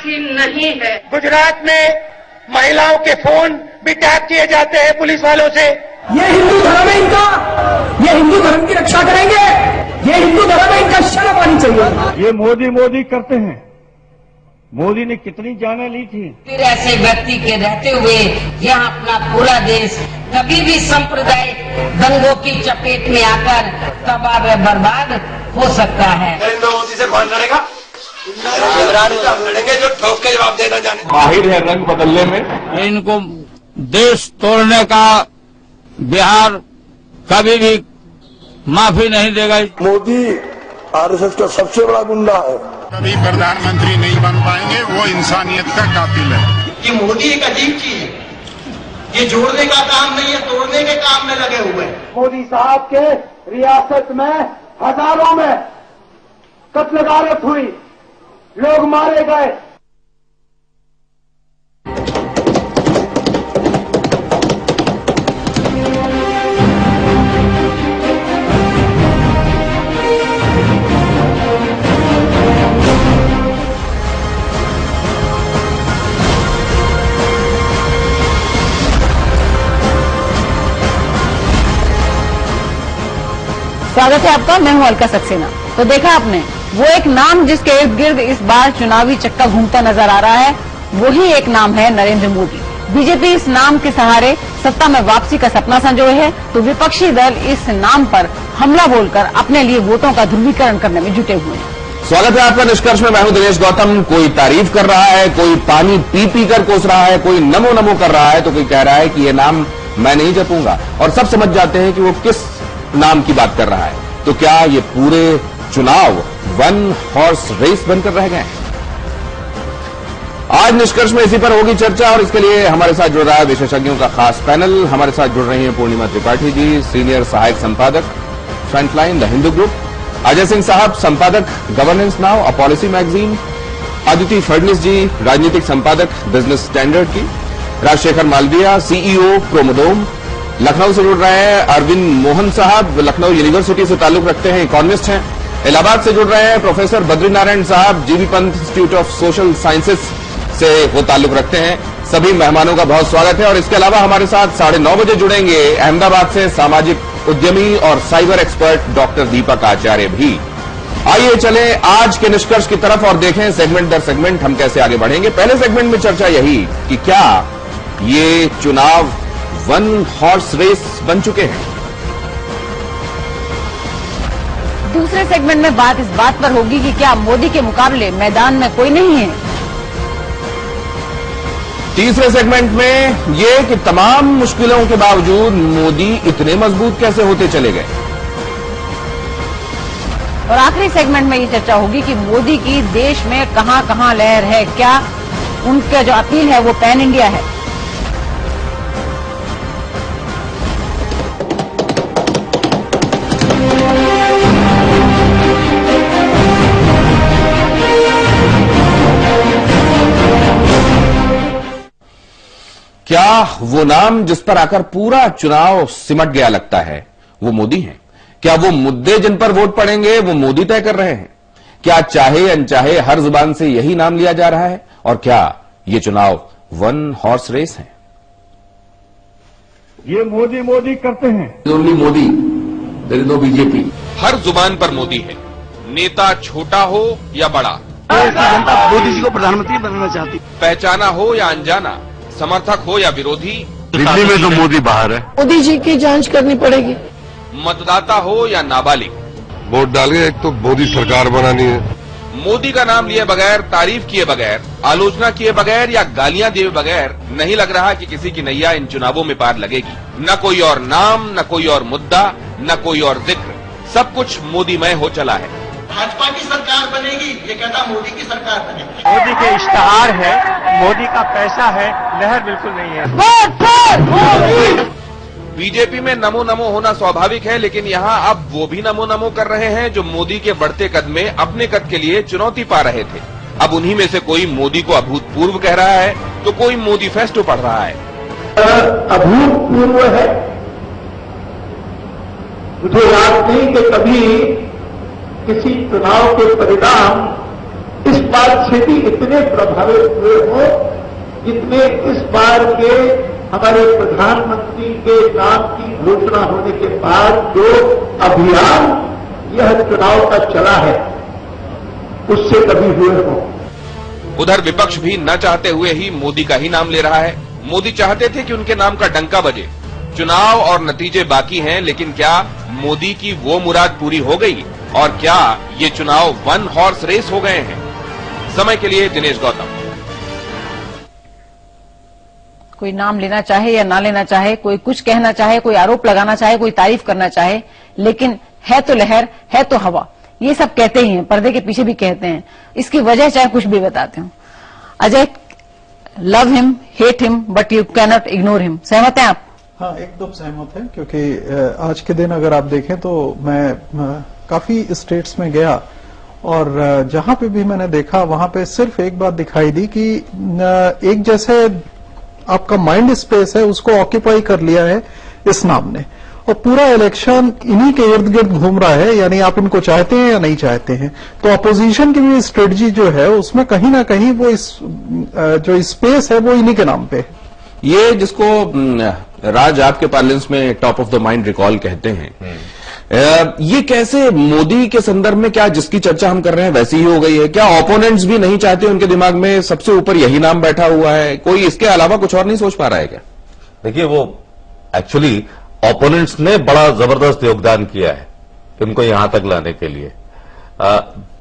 नामुमकिन नहीं है। गुजरात में महिलाओं के फोन भी टैप किए जाते हैं पुलिस वालों से। ये हिंदू धर्म है इनका, ये हिंदू धर्म की रक्षा करेंगे, ये हिंदू धर्म है इनका, शर्म आनी चाहिए। ये मोदी मोदी करते हैं। मोदी ने कितनी जानें ली थी। फिर ऐसे व्यक्ति के रहते हुए यहाँ अपना पूरा देश कभी भी सांप्रदायिक दंगों की चपेट में आकर तबाह व बर्बाद हो सकता है। नरेंद्र मोदी से कौन लड़ेगा? लड़ेंगे जो ठोक के जवाब देना जाने। माहिर है रंग बदलने में। इनको देश तोड़ने का बिहार कभी भी माफी नहीं देगा। मोदी आरएसएस का सबसे बड़ा गुंडा है। कभी प्रधानमंत्री नहीं बन पाएंगे, वो इंसानियत का कातिल है। ये मोदी एक अजीब चीज है, ये जोड़ने का काम नहीं है, तोड़ने के काम में लगे हुए हैं। मोदी साहब के रियासत में हजारों में कत्ल गारत हुई, लोग मारे गए। स्वागत है आपका, मैं हूं अलका सक्सेना। तो देखा आपने, वो एक नाम जिसके इर्द गिर्द इस बार चुनावी चक्का घूमता नजर आ रहा है, वही एक नाम है नरेंद्र मोदी। बीजेपी इस नाम के सहारे सत्ता में वापसी का सपना संजोए है, तो विपक्षी दल इस नाम पर हमला बोलकर अपने लिए वोटों का ध्रुवीकरण करने में जुटे हुए हैं। स्वागत है आपका निष्कर्ष में। मैं हूं दिनेश गौतम। कोई तारीफ कर रहा है, कोई पानी पी पी कर कोस रहा है, कोई नमो नमो कर रहा है, तो कोई कह रहा है कि ये नाम मैं नहीं जपूंगा। और सब समझ जाते हैं कि वो किस नाम की बात कर रहा है। तो क्या ये पूरे चुनाव वन हॉर्स रेस बनकर रह गए? आज निष्कर्ष में इसी पर होगी चर्चा, और इसके लिए हमारे साथ जुड़ रहा है विशेषज्ञों का खास पैनल। हमारे साथ जुड़ रही हैं पूर्णिमा त्रिपाठी जी, सीनियर सहायक संपादक Frontline the Hindu group, Ajay Singh साहब, संपादक Governance Now a policy magazine, Aditi Phadnis ji, राजनीतिक संपादक बिजनेस स्टैंडर्ड की, राजशेखर मालविया, सीईओ प्रोमोडोम। लखनऊ से जुड़ रहे हैं अरविंद मोहन साहब, लखनऊ यूनिवर्सिटी से ताल्लुक रखते हैं, इकोनॉमिस्ट हैं। इलाहाबाद से जुड़ रहे हैं प्रोफेसर बद्रीनारायण साहब, GB Pant institute of social sciences से वो ताल्लुक रखते हैं। सभी मेहमानों का बहुत स्वागत है। और इसके अलावा हमारे साथ 9:30 बजे जुड़ेंगे अहमदाबाद से सामाजिक उद्यमी और साइबर एक्सपर्ट डॉक्टर दीपक आचार्य भी। आइए चले आज के निष्कर्ष की तरफ और देखें सेगमेंट दर सेगमेंट हम कैसे आगे बढ़ेंगे। पहले सेगमेंट में चर्चा यही कि क्या ये चुनाव वन हॉर्स रेस बन चुके हैं। दूसरे सेगमेंट में बात इस बात पर होगी कि क्या मोदी के मुकाबले मैदान में कोई नहीं है। तीसरे सेगमेंट में ये कि तमाम मुश्किलों के बावजूद मोदी इतने मजबूत कैसे होते चले गए। और आखिरी सेगमेंट में ये चर्चा होगी कि मोदी की देश में कहां कहां लहर है, क्या उनका जो अपील है वो पैन इंडिया है। क्या वो नाम जिस पर आकर पूरा चुनाव सिमट गया लगता है वो मोदी हैं? क्या वो मुद्दे जिन पर वोट पड़ेंगे वो मोदी तय कर रहे हैं? क्या चाहे अनचाहे हर जुबान से यही नाम लिया जा रहा है? और क्या ये चुनाव वन हॉर्स रेस है? ये मोदी मोदी करते हैं। Only Modi, there is no BJP. हर जुबान पर मोदी है, नेता छोटा हो या बड़ा, जनता मोदी जी को प्रधानमंत्री बनाना चाहती, पहचाना हो या अनजाना, समर्थक हो या विरोधी। दिल्ली में तो मोदी बाहर है। मोदी जी की जांच करनी पड़ेगी। मतदाता हो या नाबालिग, वोट डालिए। एक तो मोदी सरकार बनानी है। मोदी का नाम लिए बगैर, तारीफ किए बगैर, आलोचना किए बगैर या गालियां दिए बगैर नहीं लग रहा कि किसी की नैया इन चुनावों में पार लगेगी। न कोई और नाम, न कोई और मुद्दा, न कोई और जिक्र, सब कुछ मोदीमय हो चला है। भाजपा की सरकार बनेगी, ये कहता मोदी की सरकार बनेगी। मोदी के इश्तहार है, मोदी का पैसा है, लहर बिल्कुल नहीं है। बीजेपी में नमो नमो होना स्वाभाविक है, लेकिन यहाँ अब वो भी नमो नमो कर रहे हैं जो मोदी के बढ़ते कद में अपने कद के लिए चुनौती पा रहे थे। अब उन्हीं में से कोई मोदी को अभूतपूर्व कह रहा है, तो कोई मोदी फेस्टो पढ़ रहा है। अभूतपूर्व है, मुझे याद नहीं कि कभी किसी चुनाव के परिणाम इस बात से भी इतने प्रभावित हुए हो जितने इस बार के हमारे प्रधानमंत्री के नाम की घोषणा होने के बाद जो अभियान यह चुनाव का चला है उससे कभी हुए हो। उधर विपक्ष भी न चाहते हुए ही मोदी का ही नाम ले रहा है। मोदी चाहते थे कि उनके नाम का डंका बजे। चुनाव और नतीजे बाकी हैं, लेकिन क्या मोदी की वो मुराद पूरी हो गई और क्या ये चुनाव वन हॉर्स रेस हो गए हैं? समय के लिए दिनेश गौतम। कोई नाम लेना चाहे या ना लेना चाहे, कोई कुछ कहना चाहे, कोई आरोप लगाना चाहे, कोई तारीफ करना चाहे, लेकिन है तो लहर, है तो हवा, ये सब कहते ही हैं, पर्दे के पीछे भी कहते हैं। इसकी वजह चाहे कुछ भी बताते हो। Ajay, love him, hate him, but you cannot ignore him, सहमत हैं आप? हाँ, एकदम सहमत है, क्योंकि आज के दिन अगर आप देखें तो मैं काफी स्टेट्स में गया और जहां पे भी मैंने देखा वहां पे सिर्फ एक बात दिखाई दी कि एक जैसे आपका माइंड स्पेस है उसको ऑक्यूपाई कर लिया है इस नाम ने, और पूरा इलेक्शन इन्हीं के इर्द गिर्द घूम रहा है, यानी आप इनको चाहते हैं या नहीं चाहते हैं। तो अपोजिशन की भी स्ट्रेटजी जो है उसमें कहीं ना कहीं वो जो स्पेस है वो इन्हीं के नाम पे है। ये जिसको राज आपके पार्लेंस में top of the mind recall कहते हैं, ये कैसे मोदी के संदर्भ में, क्या जिसकी चर्चा हम कर रहे हैं वैसी ही हो गई है? क्या ओपोनेंट्स भी नहीं चाहते, उनके दिमाग में सबसे ऊपर यही नाम बैठा हुआ है, कोई इसके अलावा कुछ और नहीं सोच पा रहा है क्या? देखिए, वो एक्चुअली ओपोनेंट्स ने बड़ा जबरदस्त योगदान किया है इनको यहां तक लाने के लिए।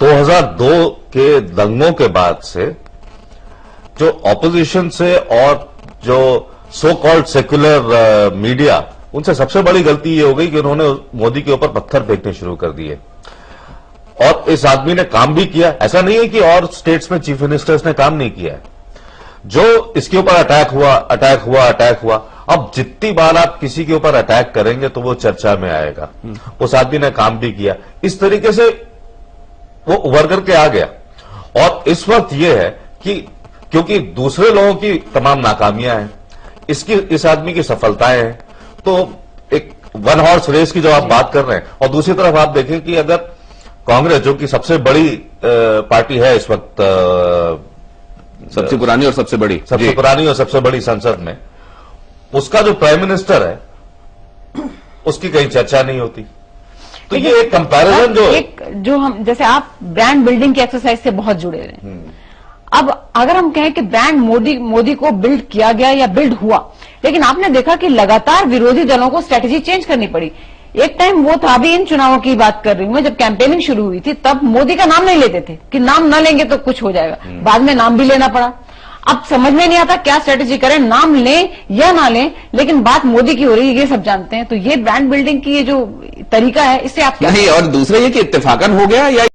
2002 के दंगों के बाद से जो ऑपोजिशन से और जो सो कॉल्ड सेक्युलर मीडिया, उनसे सबसे बड़ी गलती ये हो गई कि उन्होंने मोदी के ऊपर पत्थर फेंकने शुरू कर दिए। और इस आदमी ने काम भी किया, ऐसा नहीं है कि और स्टेट्स में चीफ मिनिस्टर्स ने काम नहीं किया है। जो इसके ऊपर अटैक हुआ, अब जितनी बार आप किसी के ऊपर अटैक करेंगे तो वो चर्चा में आएगा। उस आदमी ने काम भी किया, इस तरीके से वो उभर करके आ गया। और इस वक्त ये है कि क्योंकि दूसरे लोगों की तमाम नाकामियां हैं, इस आदमी की सफलताएं हैं, तो एक वन हॉर्स रेस की जब आप बात कर रहे हैं, और दूसरी तरफ आप देखें कि अगर कांग्रेस, जो कि सबसे बड़ी पार्टी है इस वक्त, सबसे पुरानी और सबसे बड़ी संसद में, उसका जो प्राइम मिनिस्टर है उसकी कहीं चर्चा नहीं होती। तो ये एक कंपैरिजन जो हम, जैसे आप ब्रांड बिल्डिंग की एक्सरसाइज से बहुत जुड़े रहे, अब अगर हम कहें कि ब्रांड मोदी को बिल्ड किया गया या बिल्ड हुआ, लेकिन आपने देखा कि लगातार विरोधी दलों को स्ट्रेटेजी चेंज करनी पड़ी। एक टाइम वो था, अभी इन चुनावों की बात कर रही हूं मैं, जब कैंपेनिंग शुरू हुई थी तब मोदी का नाम नहीं लेते थे कि नाम न लेंगे तो कुछ हो जाएगा, बाद में नाम भी लेना पड़ा। अब समझ में नहीं आता क्या स्ट्रेटेजी करें, नाम लें या ना लें, लेकिन बात मोदी की हो रही है, ये सब जानते हैं। तो ये ब्रांड बिल्डिंग की ये जो तरीका है, इससे आप क्या नहीं, और दूसरा ये कि इत्तेफाकन हो गया या